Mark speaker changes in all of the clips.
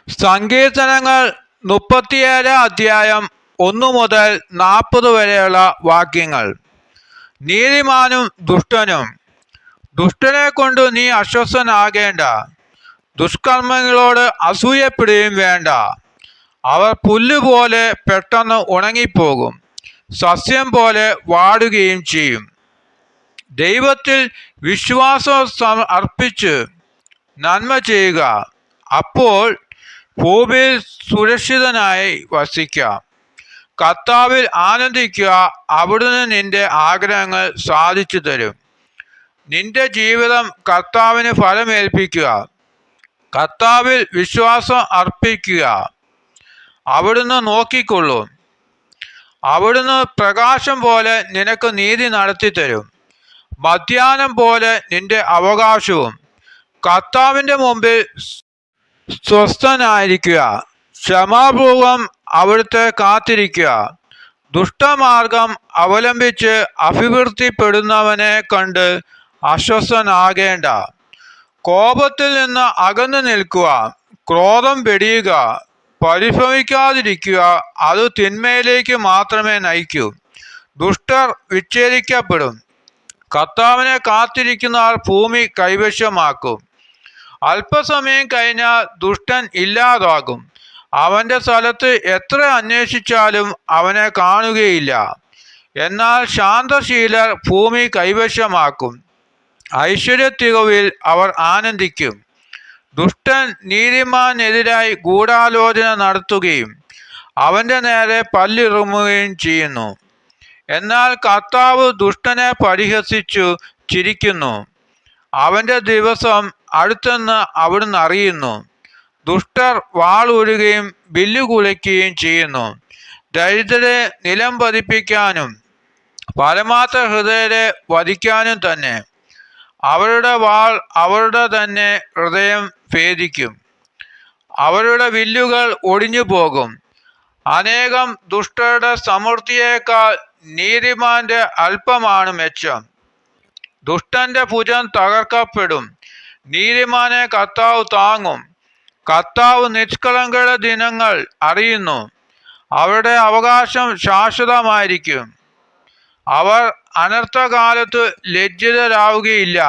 Speaker 1: സങ്കീർത്തനങ്ങൾ 37 അധ്യായം 1 മുതൽ 40 വരെയുള്ള വാക്യങ്ങൾ. നീതിമാനും ദുഷ്ടനും. ദുഷ്ടനെ കൊണ്ട് നീ അസ്വസ്ഥനാകേണ്ട, ദുഷ്കർമ്മങ്ങളോട് അസൂയപ്പെടുകയും വേണ്ട. അവർ പുല്ലുപോലെ പെട്ടെന്ന് ഉണങ്ങിപ്പോകും, സസ്യം പോലെ വാടുകയും ചെയ്യും. ദൈവത്തിൽ വിശ്വാസം അർപ്പിച്ച് നന്മ ചെയ്യുക, അപ്പോൾ ഭൂമിയിൽ സുരക്ഷിതനായി വസിക്കാം. കർത്താവിൽ ആനന്ദിക്കുക, അവിടുന്ന് നിന്റെ ആഗ്രഹങ്ങൾ സാധിച്ചു തരും. നിന്റെ ജീവിതം കർത്താവിന് ഫലമേൽപ്പിക്കുക. കർത്താവിൽ വിശ്വാസം അർപ്പിക്കുക, അവിടുന്ന് നോക്കിക്കൊള്ളും. അവിടുന്ന് പ്രകാശം പോലെ നിനക്ക് നീതി നടത്തി തരും, മധ്യാഹ്നം പോലെ നിന്റെ അവകാശവും. കർത്താവിൻ്റെ മുമ്പിൽ സ്വസ്ഥനായിരിക്കുക, ക്ഷമാപൂർവം അവിടുത്തെ കാത്തിരിക്കുക. ദുഷ്ടമാർഗം അവലംബിച്ച് അഭിവൃദ്ധിപ്പെടുന്നവനെ കണ്ട് അസ്വസ്ഥനാകേണ്ട. കോപത്തിൽ നിന്ന് അകന്നു നിൽക്കുക, ക്രോധം വെടിയുക, പരിഭവിക്കാതിരിക്കുക, അത് തിന്മയിലേക്ക് മാത്രമേ നയിക്കൂ. ദുഷ്ടർ വിച്ഛേദിക്കപ്പെടും, കർത്താവിനെ കാത്തിരിക്കുന്നവർ ഭൂമി കൈവശമാക്കും. അല്പസമയം കഴിഞ്ഞാൽ ദുഷ്ടൻ ഇല്ലാതാകും, അവൻ്റെ സ്ഥലത്ത് എത്ര അന്വേഷിച്ചാലും അവനെ കാണുകയില്ല. എന്നാൽ ശാന്തശീലർ ഭൂമി കൈവശമാക്കും, ഐശ്വര്യത്തികവിൽ അവർ ആനന്ദിക്കും. ദുഷ്ടൻ നീതിമാനെതിരായി ഗൂഢാലോചന നടത്തുകയും അവൻ്റെ നേരെ പല്ലിറുമുകയും ചെയ്യുന്നു. എന്നാൽ കർത്താവ് ദുഷ്ടനെ പരിഹസിച്ചു ചിരിക്കുന്നു, അവൻ്റെ ദിവസം അടുത്തെന്ന് അവിടുന്ന് അറിയുന്നു. ദുഷ്ടർ വാളൂരുകയും വില്ലു കുലയ്ക്കുകയും ചെയ്യുന്നു, ദരിദ്രരെ നിലം പതിപ്പിക്കാനും പരമാർത്ഥ ഹൃദയരെ വധിക്കാനും തന്നെ. അവരുടെ വാൾ അവരുടെ തന്നെ ഹൃദയം ഭേദിക്കും, അവരുടെ വില്ലുകൾ ഒടിഞ്ഞു പോകും. അനേകം ദുഷ്ടരുടെ സമൃദ്ധിയേക്കാൾ നീതിമാന്റെ അല്പമാണ് മെച്ചം. ദുഷ്ടന്റെ ഭുജം തകർക്കപ്പെടും, നീതിമാനെ കർത്താവ് താങ്ങും. കർത്താവ് നിഷ്കളങ്കരുടെ ദിനങ്ങൾ അറിയുന്നു, അവരുടെ അവകാശം ശാശ്വതമായിരിക്കും. അവർ അനർത്ഥകാലത്ത് ലജ്ജിതരാവുകയില്ല,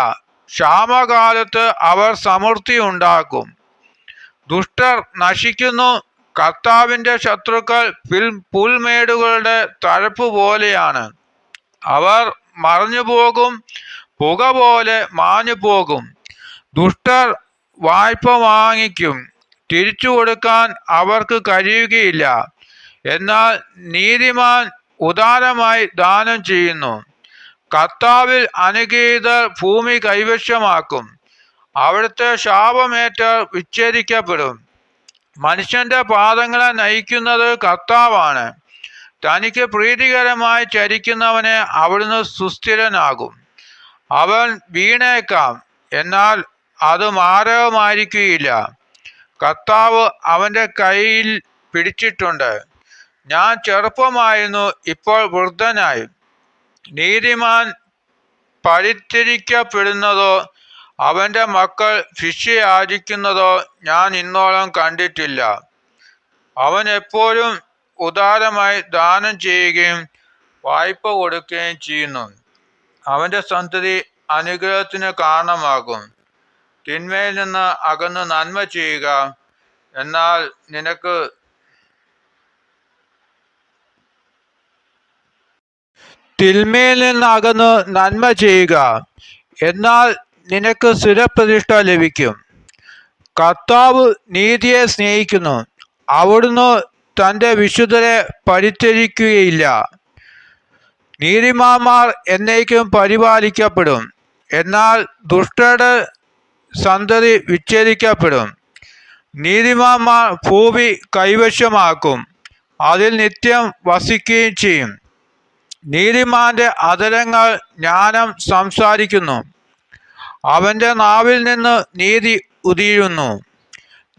Speaker 1: ക്ഷാമകാലത്ത് അവർ സമൃദ്ധി ഉണ്ടാക്കും. ദുഷ്ടർ നശിക്കുന്നു, കർത്താവിൻ്റെ ശത്രുക്കൾ പുൽമേടുകളുടെ തഴപ്പ് പോലെയാണ്. അവർ മറഞ്ഞുപോകും, പുക പോലെ മാഞ്ഞു പോകും. ദുഷ്ടർ വായ്പ വാങ്ങിക്കും, തിരിച്ചു കൊടുക്കാൻ അവർക്ക് കഴിയുകയില്ല. എന്നാൽ നീതിമാൻ ഉദാരമായി ദാനം ചെയ്യുന്നു. കർത്താവിൽ അനുഗ്രഹീതർ ഭൂമി കൈവശമാക്കും, അവിടുത്തെ ശാപമേറ്റർ വിച്ഛേദിക്കപ്പെടും. മനുഷ്യന്റെ പാദങ്ങളെ നയിക്കുന്നത് കർത്താവാണ്, തനിക്ക് പ്രീതികരമായി ചരിക്കുന്നവനെ അവിടുന്ന് സുസ്ഥിരനാകും. അവൻ വീണേക്കാം, എന്നാൽ അത് മാരകമായിരിക്കുകയില്ല. കർത്താവ് അവൻ്റെ കയ്യിൽ പിടിച്ചിട്ടുണ്ട്. ഞാൻ ചെറുപ്പമായിരുന്നു, ഇപ്പോൾ വൃദ്ധനായി. നീതിമാൻ പരിത്യജിക്കപ്പെടുന്നതോ അവൻ്റെ മക്കൾ ശിക്ഷ യാചിക്കുന്നതോ ഞാൻ ഇന്നോളം കണ്ടിട്ടില്ല. അവൻ എപ്പോഴും ഉദാരമായി ദാനം ചെയ്യുകയും വായ്പ കൊടുക്കുകയും ചെയ്യുന്നു. അവൻ്റെ സന്തതി അനുഗ്രഹത്തിന് കാരണമാകും. തിന്മയിൽ നിന്ന് അകന്ന് നന്മ ചെയ്യുക, എന്നാൽ നിനക്ക് തിന്മയിൽ നിന്ന് അകന്ന് നന്മ ചെയ്യുക, എന്നാൽ നിനക്ക് സ്ഥിരപ്രതിഷ്ഠ ലഭിക്കും. കർത്താവ് നീതിയെ സ്നേഹിക്കുന്നു, അവിടുന്ന് തൻ്റെ വിശുദ്ധരെ പരിത്യജിക്കുകയില്ല. നീതിമാന്മാർ എന്നേക്കും പരിപാലിക്കപ്പെടും, എന്നാൽ ദുഷ്ടരുടെ സന്തതി വിച്ഛേദിക്കപ്പെടും. നീതിമാന്മാർ ഭൂമി കൈവശമാക്കും, അതിൽ നിത്യം വസിക്കുകയും ചെയ്യും. നീതിമാന്റെ അധരങ്ങൾ ജ്ഞാനം സംസാരിക്കുന്നു, അവൻ്റെ നാവിൽ നിന്ന് നീതി ഉതിരുന്നു.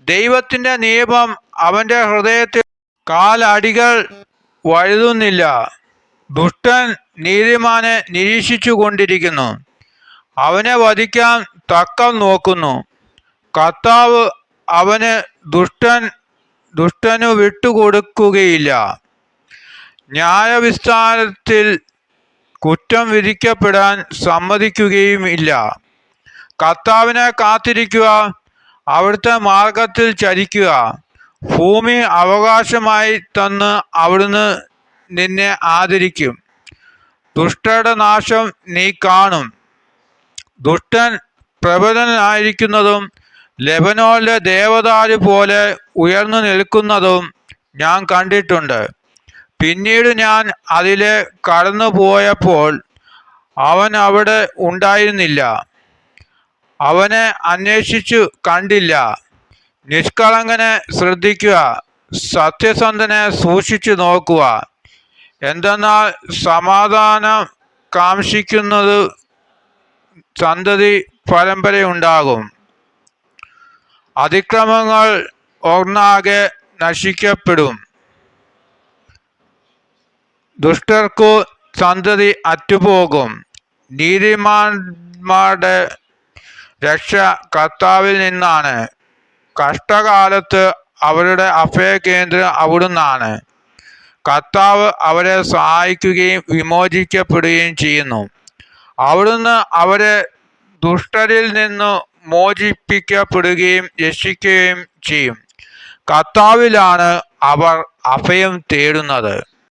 Speaker 1: ദൈവത്തിൻ്റെ നിയമം അവൻ്റെ ഹൃദയത്തിൽ കാലടികൾ വഴുതുന്നില്ല. ദുഷ്ടൻ നീതിമാനെ നിരീക്ഷിച്ചു കൊണ്ടിരിക്കുന്നു, അവനെ വധിക്കാൻ തക്കം നോക്കുന്നു. കർത്താവ് അവന് ദുഷ്ടനു വിട്ടുകൊടുക്കുകയില്ല. ന്യായവിസ്താരത്തിൽ കുറ്റം വിധിക്കപ്പെടാൻ സമ്മതിക്കുകയുമില്ല. കർത്താവിനെ കാത്തിരിക്കുക, അവിടുത്തെ മാർഗത്തിൽ ചരിക്കുക. ഭൂമി അവകാശമായി തന്ന് അവിടുന്ന് നിന്നെ ആദരിക്കും. ദുഷ്ടരുടെ നാശം നീ കാണും. ദുഷ്ടൻ പ്രബലനായിരിക്കുന്നതും ലെബനോനിലെ ദേവദാരു പോലെ ഉയർന്നു നിൽക്കുന്നതും ഞാൻ കണ്ടിട്ടുണ്ട്. പിന്നീട് ഞാൻ അതിലെ കടന്നു പോയപ്പോൾ അവൻ അവിടെ ഉണ്ടായിരുന്നില്ല. അവനെ അന്വേഷിച്ചു കണ്ടില്ല. നിഷ്കളങ്കനെ ശ്രദ്ധിക്കുക, സത്യസന്ധനെ സൂക്ഷിച്ചു നോക്കുക. എന്തെന്നാൽ സമാധാനം കാംക്ഷിക്കുന്നത് സന്തതി പരമ്പരയുണ്ടാകും. അതിക്രമങ്ങൾ ഒന്നാകെ നശിക്കപ്പെടും. ദുഷ്ടർക്കു സന്തതി അറ്റുപോകും. നീതിമാന്മാരുടെ രക്ഷ കർത്താവിൽ നിന്നാണ്. കഷ്ടകാലത്ത് അവരുടെ അഭയകേന്ദ്രം അവിടുന്നാണ്. കർത്താവ് അവരെ സഹായിക്കുകയും വിമോചിക്കപ്പെടുകയും ചെയ്യുന്നു. അവിടുന്ന് അവരെ ദുഷ്ടരിൽ നിന്ന് മോചിപ്പിക്കപ്പെടുകയും രക്ഷിക്കുകയും ചെയ്യും. കർത്താവിലാണ് അവർ അഭയം തേടുന്നത്.